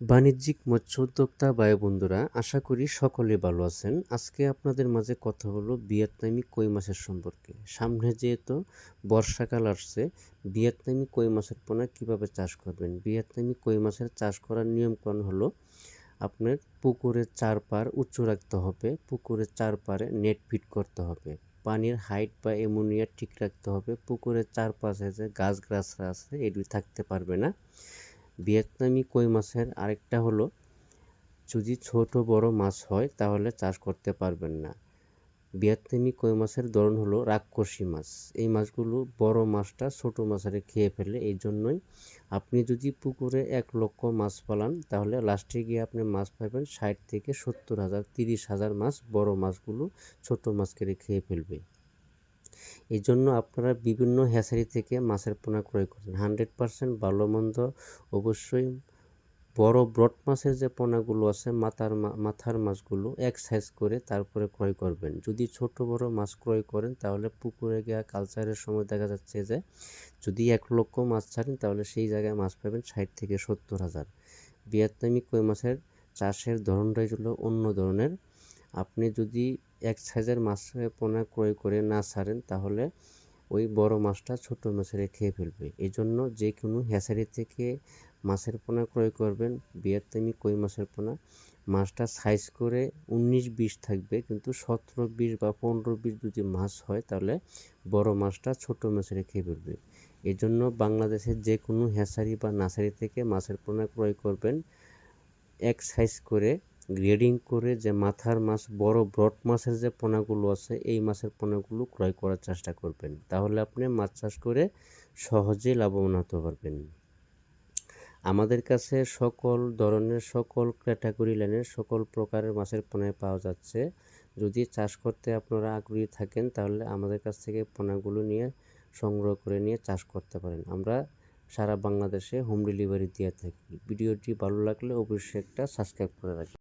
বাণিজ্যিক মৎস্য উদ্যোক্তা ভাই বন্ধুরা, আশা করি সকলে ভালো আছেন। আজকে আপনাদের মাঝে কথা হলো ভিয়েতনামি কই মাছের সম্পর্কে। সামনে যেহেতু বর্ষাকাল আসছে, ভিয়েতনামি কই মাছের পোনা কীভাবে চাষ করবেন। ভিয়েতনামি কই মাছের চাষ করার নিয়মকানুন হলো, আপনার পুকুরের চারপাড় উঁচু রাখতে হবে, পুকুরের চারপাড়ে নেট ফিট করতে হবে, পানির হাইট বা অ্যামোনিয়া ঠিক রাখতে হবে, পুকুরের চারপাশে যে গাছগাছরা আছে এগুলি থাকতে পারবে না। ভিয়েতনামি কই মাছের আরেকটা হলো, যদি ছোট বড় মাছ হয় তাহলে চাষ করতে পারবেন না। ভিয়েতনামি কই মাছের ধরন হলো রাক্ষসী মাছ। এই মাছগুলো বড় মাছটা ছোট মাছের খেয়ে ফেলে। এই জন্যই আপনি যদি পুকুরে 1,00,000 মাছ পালান তাহলে লাস্টে গিয়ে আপনি মাছ পাবেন 60 থেকে 70,000, 30,000 মাছ। বড় মাছগুলো ছোট মাছকে খেয়ে ফেলবে। এই জন্য আপনারা বিভিন্ন হ্যাচারি থেকে মাছের পোনা ক্রয় করবেন। 100% ভালো মন্দ অবশ্যই বড় ব্রড মাছের যে পোনাগুলো আছে, মাথার মাছগুলো এক সাইজ করে তারপরে ক্রয় করবেন। যদি ছোট বড় মাছ ক্রয় করেন তাহলে পুকুরে গিয়ে কালচারের সময় দেখা যাচ্ছে যে যদি 1,00,000 মাছ ছাড়েন তাহলে সেই জায়গায় মাছ পাবেন 60 থেকে 70,000। ভিয়েতনামি কই মাছের চাষের ধরনটাই হলো অন্য ধরনের। আপনি যদি এক সাইজের মাছের পোনা ক্রয় করে না ছাড়েন তাহলে ওই বড় মাছটা ছোট মাছের খেয়ে ফেলবে। এই জন্য যে কোনো হ্যাচারি থেকে মাছের পোনা ক্রয় করবেন। ভিয়েতনামি কই মাছের পোনা মাছটা সাইজ করে 19-20 থাকবে, কিন্তু 17-20 বা 15-20 যদি মাছ হয় তাহলে বড় মাছটা ছোট মাছের খেয়ে ফেলবে। এই জন্য বাংলাদেশের যে কোনো হ্যাচারি বা নার্সারি থেকে মাছের পোনা ক্রয় করবেন। এক সাইজ করে গ্রেডিং করে যে মাথার মাছ, বড় ব্রড মাছের যে পোনাগুলো আছে এই মাছের পোনাগুলো ক্রয় করার চেষ্টা করবেন। তাহলে আপনি মাছ চাষ করে সহজেই লাভবান হতে পারবেন। আমাদের কাছে সকল ধরনের, সকল ক্যাটাগরি লাইনের সকল প্রকারের মাছের পোনা পাওয়া যাচ্ছে। যদি চাষ করতে আপনারা আগ্রহী থাকেন তাহলে আমাদের কাছ থেকে পোনাগুলো নিয়ে সংগ্রহ করে নিয়ে চাষ করতে পারেন। আমরা সারা বাংলাদেশে হোম ডেলিভারি দিয়ে থাকি। ভিডিওটি ভালো লাগলে অবশ্যই একটা সাবস্ক্রাইব করে রাখবেন।